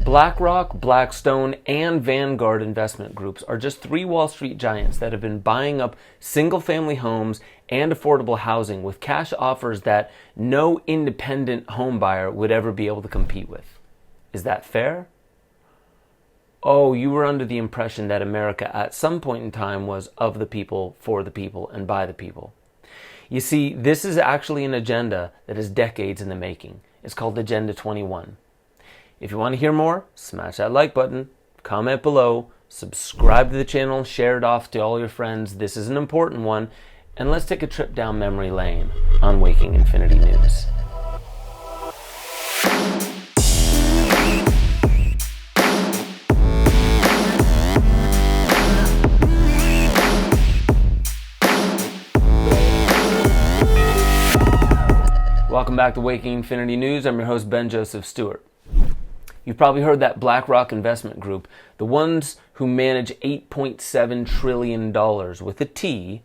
BlackRock, Blackstone, and Vanguard investment groups are just three Wall Street giants that have been buying up single-family homes and affordable housing with cash offers that no independent home buyer would ever be able to compete with. Is that fair? Oh, you were under the impression that America at some point in time was of the people, for the people, and by the people. You see, this is actually an agenda that is decades in the making. It's called Agenda 21. If you want to hear more, smash that like button, comment below, subscribe to the channel, and share it off to all your friends. This is an important one. And let's take a trip down memory lane on Waking Infinity News. Welcome back to Waking Infinity News. I'm your host, Ben Joseph Stewart. You've probably heard that BlackRock investment group, the ones who manage $8.7 trillion with a T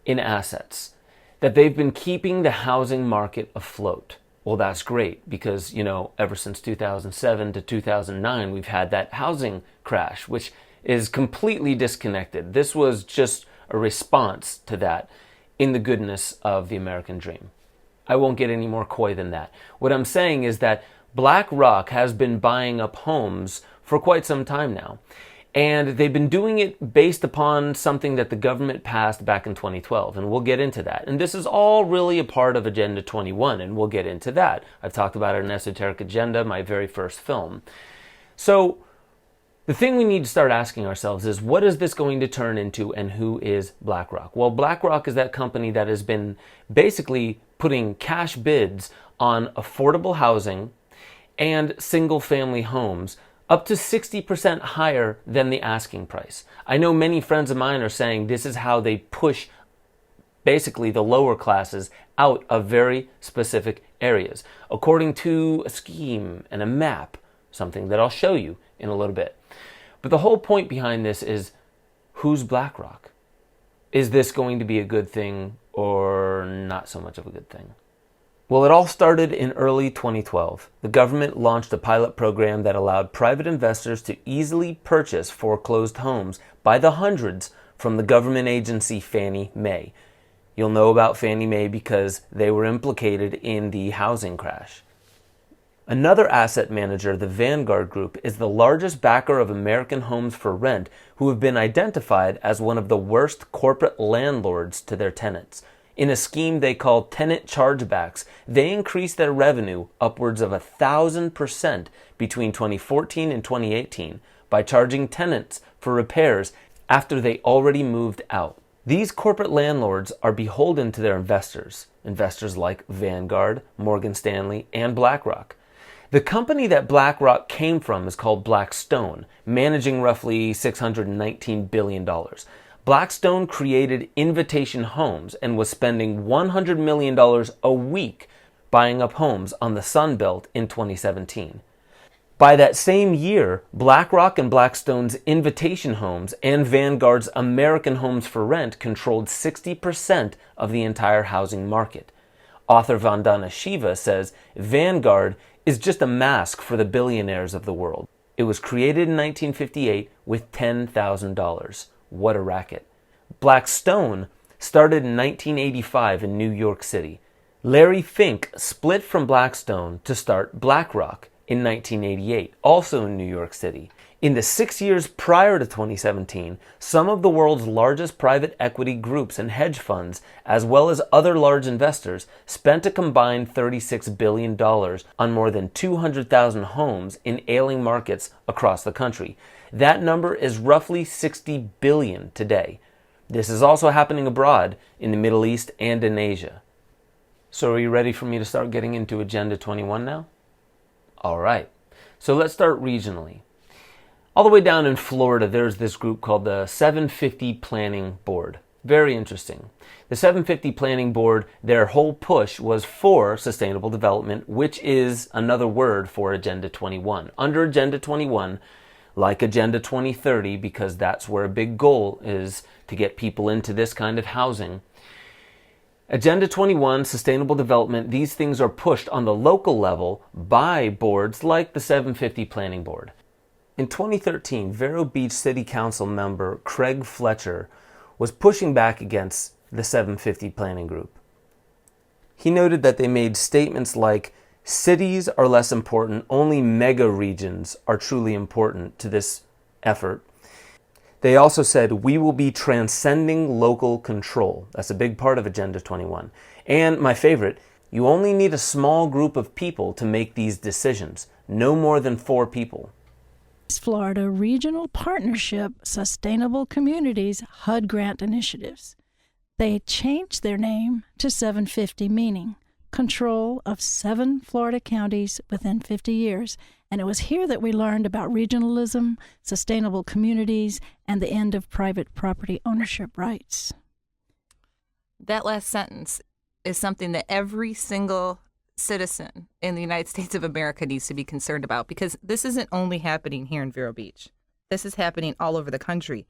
in assets, that they've been keeping the housing market afloat. Well, that's great because, ever since 2007 to 2009, we've had that housing crash, which is completely disconnected. This was just a response to that in the goodness of the American dream. I won't get any more coy than that. What I'm saying is that BlackRock has been buying up homes for quite some time now. And they've been doing it based upon something that the government passed back in 2012. And we'll get into that. And this is all really a part of Agenda 21. And we'll get into that. I've talked about it in Esoteric Agenda, my very first film. So the thing we need to start asking ourselves is, what is this going to turn into and who is BlackRock? Well, BlackRock is that company that has been basically putting cash bids on affordable housing and single-family homes up to 60% higher than the asking price. I know many friends of mine are saying this is how they push basically the lower classes out of very specific areas, according to a scheme and a map, something that I'll show you in a little bit. But the whole point behind this is, who's BlackRock? Is this going to be a good thing or not so much of a good thing? Well, it all started in early 2012. The government launched a pilot program that allowed private investors to easily purchase foreclosed homes by the hundreds from the government agency Fannie Mae. You'll know about Fannie Mae because they were implicated in the housing crash. Another asset manager, the Vanguard Group, is the largest backer of American homes for rent, who have been identified as one of the worst corporate landlords to their tenants. In a scheme they call tenant chargebacks, they increased their revenue upwards of 1,000% between 2014 and 2018 by charging tenants for repairs after they already moved out. These corporate landlords are beholden to their investors like Vanguard, Morgan Stanley, and BlackRock. The company that BlackRock came from is called Blackstone, managing roughly $619 billion. Blackstone created Invitation Homes and was spending $100 million a week buying up homes on the Sun Belt in 2017. By that same year, BlackRock and Blackstone's Invitation Homes and Vanguard's American Homes for Rent controlled 60% of the entire housing market. Author Vandana Shiva says Vanguard is just a mask for the billionaires of the world. It was created in 1958 with $10,000. What a racket. Blackstone started in 1985 in New York City. Larry Fink split from Blackstone to start BlackRock in 1988, also in New York City. In the 6 years prior to 2017, some of the world's largest private equity groups and hedge funds, as well as other large investors, spent a combined $36 billion on more than 200,000 homes in ailing markets across the country. That number is roughly 60 billion today. This is also happening abroad in the Middle East and in Asia. So are you ready for me to start getting into Agenda 21 now? All right. So let's start regionally. All the way down in Florida, there's this group called the 750 Planning Board. Very interesting. The 750 Planning Board, their whole push was for sustainable development, which is another word for Agenda 21. Under Agenda 21, like Agenda 2030, because that's where a big goal is to get people into this kind of housing, Agenda 21, Sustainable Development, these things are pushed on the local level by boards like the 750 Planning Board. In 2013, Vero Beach City Council member Craig Fletcher was pushing back against the 750 Planning Group. He noted that they made statements like, cities are less important, only mega regions are truly important to this effort. They also said, we will be transcending local control. That's a big part of Agenda 21. And my favorite, you only need a small group of people to make these decisions, no more than 4 people. Florida Regional Partnership Sustainable Communities HUD grant initiatives. They changed their name to 750, meaning control of 7 Florida counties within 50 years. And it was here that we learned about regionalism, sustainable communities, and the end of private property ownership rights. That last sentence is something that every single citizen in the United States of America needs to be concerned about, because this isn't only happening here in Vero Beach. This is happening all over the country.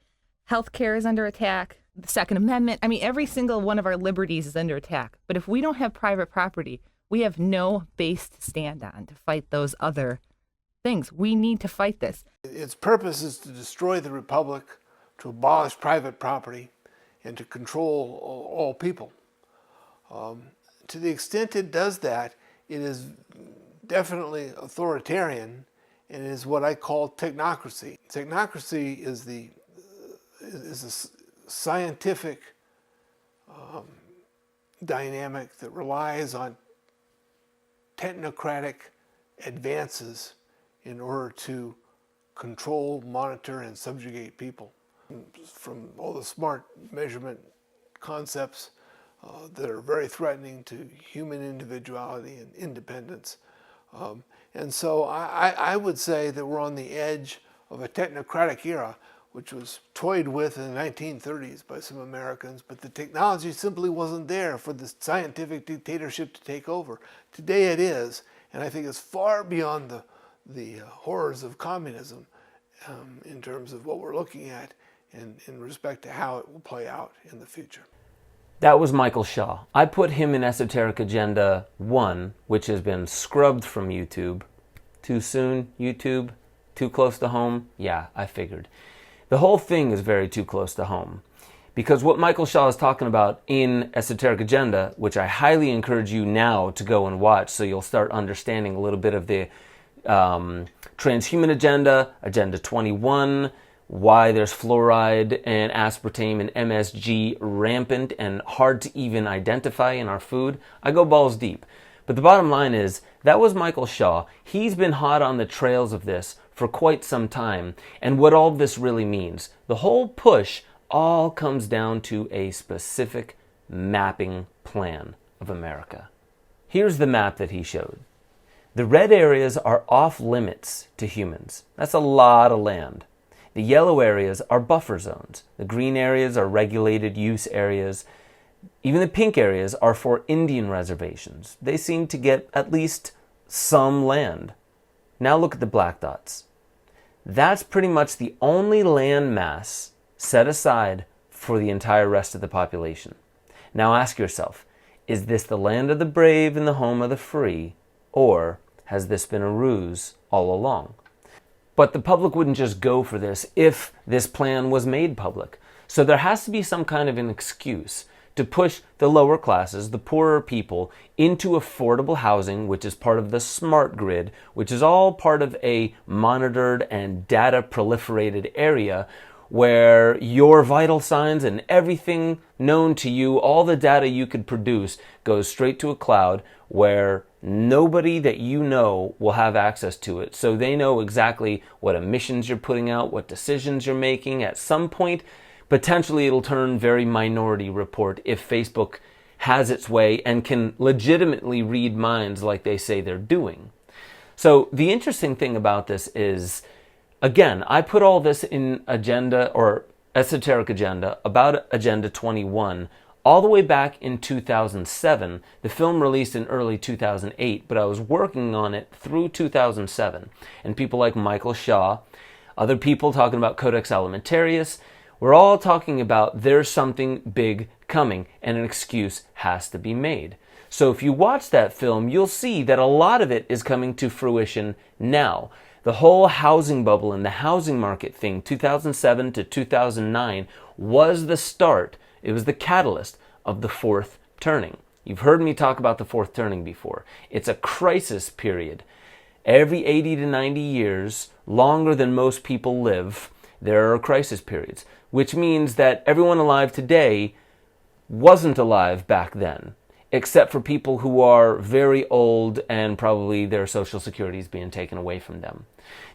Healthcare is under attack. The Second Amendment. I mean, every single one of our liberties is under attack. But if we don't have private property, we have no base to stand on to fight those other things. We need to fight this. Its purpose is to destroy the republic, to abolish private property, and to control all people. To the extent it does that, it is definitely authoritarian and is what I call technocracy. Technocracy is a scientific dynamic that relies on technocratic advances in order to control, monitor, and subjugate people. From all the smart measurement concepts that are very threatening to human individuality and independence. And so I would say that we're on the edge of a technocratic era, which was toyed with in the 1930s by some Americans, but the technology simply wasn't there for the scientific dictatorship to take over. Today it is, and I think it's far beyond the horrors of communism in terms of what we're looking at and in respect to how it will play out in the future. That was Michael Shaw. I put him in Esoteric Agenda 1, which has been scrubbed from YouTube. Too soon, YouTube? Too close to home? Yeah, I figured. The whole thing is very too close to home. Because what Michael Shaw is talking about in Esoteric Agenda, which I highly encourage you now to go and watch so you'll start understanding a little bit of the transhuman agenda, Agenda 21, why there's fluoride and aspartame and MSG rampant and hard to even identify in our food. I go balls deep. But the bottom line is, that was Michael Shaw. He's been hot on the trails of this for quite some time, and what all this really means. The whole push all comes down to a specific mapping plan of America. Here's the map that he showed. The red areas are off limits to humans. That's a lot of land. The yellow areas are buffer zones. The green areas are regulated use areas. Even the pink areas are for Indian reservations. They seem to get at least some land. Now look at the black dots. That's pretty much the only land mass set aside for the entire rest of the population. Now ask yourself, is this the land of the brave and the home of the free, or has this been a ruse all along? But the public wouldn't just go for this if this plan was made public. So there has to be some kind of an excuse to push the lower classes, the poorer people, into affordable housing, which is part of the smart grid, which is all part of a monitored and data proliferated area where your vital signs and everything known to you, all the data you could produce, goes straight to a cloud where nobody that you know will have access to it. So they know exactly what emissions you're putting out, what decisions you're making. At some point, potentially it'll turn very Minority Report if Facebook has its way and can legitimately read minds like they say they're doing. So the interesting thing about this is, again, I put all this in Agenda or Esoteric Agenda about Agenda 21 all the way back in 2007. The film released in early 2008, but I was working on it through 2007. And people like Michael Shaw, other people talking about Codex Alimentarius, we're all talking about there's something big coming, and an excuse has to be made. So if you watch that film, you'll see that a lot of it is coming to fruition now. The whole housing bubble and the housing market thing, 2007 to 2009, was the start. It was the catalyst of the fourth turning. You've heard me talk about the fourth turning before. It's a crisis period. Every 80 to 90 years, longer than most people live, there are crisis periods, which means that everyone alive today wasn't alive back then, except for people who are very old and probably their Social Security is being taken away from them.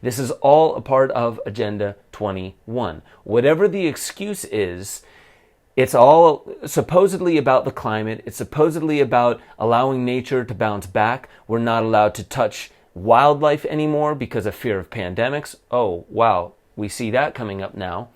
This is all a part of Agenda 21. Whatever the excuse is, it's all supposedly about the climate. It's supposedly about allowing nature to bounce back. We're not allowed to touch wildlife anymore because of fear of pandemics. Oh, wow, we see that coming up now.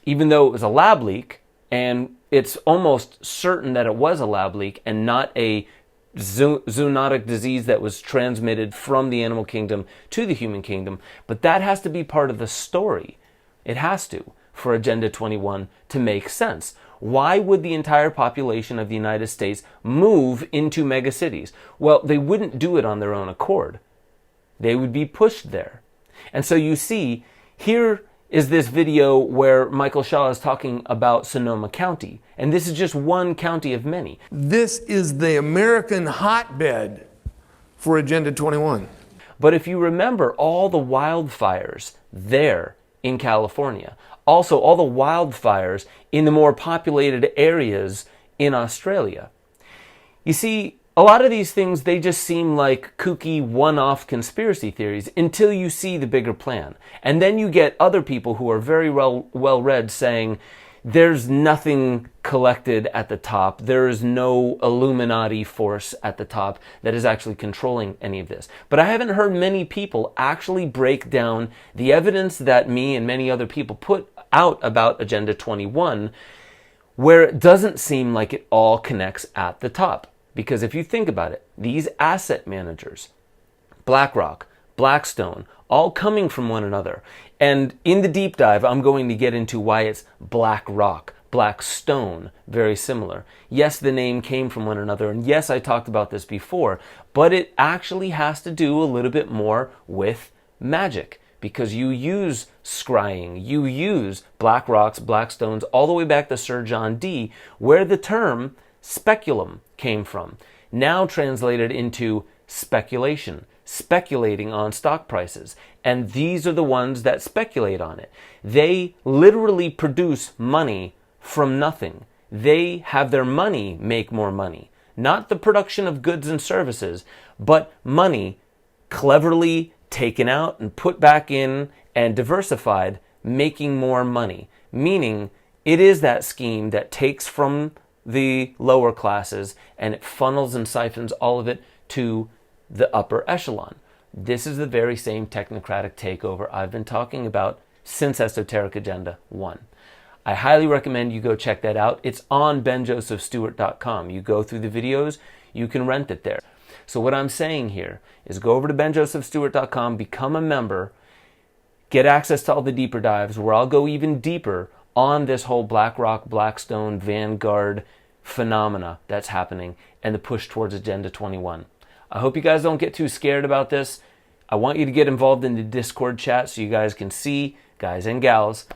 Even though it was a lab leak, and it's almost certain that it was a lab leak and not a zoonotic disease that was transmitted from the animal kingdom to the human kingdom. But that has to be part of the story. It has to, for Agenda 21 to make sense. Why would the entire population of the United States move into megacities? Well, they wouldn't do it on their own accord. They would be pushed there. And so you see, here is this video where Michael Shaw is talking about Sonoma County. And this is just one county of many. This is the American hotbed for Agenda 21. But if you remember all the wildfires there in California, also all the wildfires in the more populated areas in Australia, you see, a lot of these things, they just seem like kooky one-off conspiracy theories until you see the bigger plan. And then you get other people who are very well-read saying, there's nothing collected at the top. There is no Illuminati force at the top that is actually controlling any of this. But I haven't heard many people actually break down the evidence that me and many other people put out about Agenda 21, where it doesn't seem like it all connects at the top. Because if you think about it, these asset managers, BlackRock, Blackstone, all coming from one another. And in the deep dive, I'm going to get into why it's BlackRock, Blackstone, very similar. Yes, the name came from one another, and yes, I talked about this before, but it actually has to do a little bit more with magic. Because you use scrying, you use BlackRocks, Blackstones, all the way back to Sir John Dee, where the term speculum came from, now translated into speculation, speculating on stock prices. And these are the ones that speculate on it. They literally produce money from nothing. They have their money make more money. Not the production of goods and services, but money cleverly taken out and put back in and diversified, making more money. Meaning, it is that scheme that takes from the lower classes and it funnels and siphons all of it to the upper echelon. This is the very same technocratic takeover I've been talking about since Esoteric Agenda 1. I highly recommend you go check that out. It's on benjosephstewart.com. You go through the videos, you can rent it there. So what I'm saying here is go over to benjosephstewart.com, become a member, get access to all the deeper dives where I'll go even deeper on this whole BlackRock, Blackstone, Vanguard phenomena that's happening and the push towards Agenda 21. I hope you guys don't get too scared about this. I want you to get involved in the Discord chat so you guys can see, guys and gals,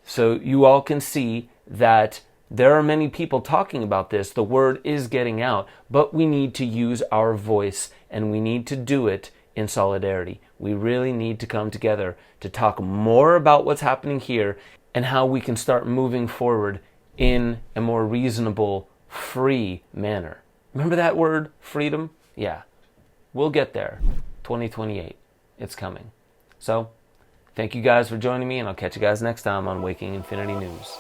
so you all can see that there are many people talking about this. The word is getting out, but we need to use our voice and we need to do it in solidarity. We really need to come together to talk more about what's happening here and how we can start moving forward in a more reasonable, free manner. Remember that word, freedom? Yeah, we'll get there. 2028, it's coming. So, thank you guys for joining me, and I'll catch you guys next time on Waking Infinity News.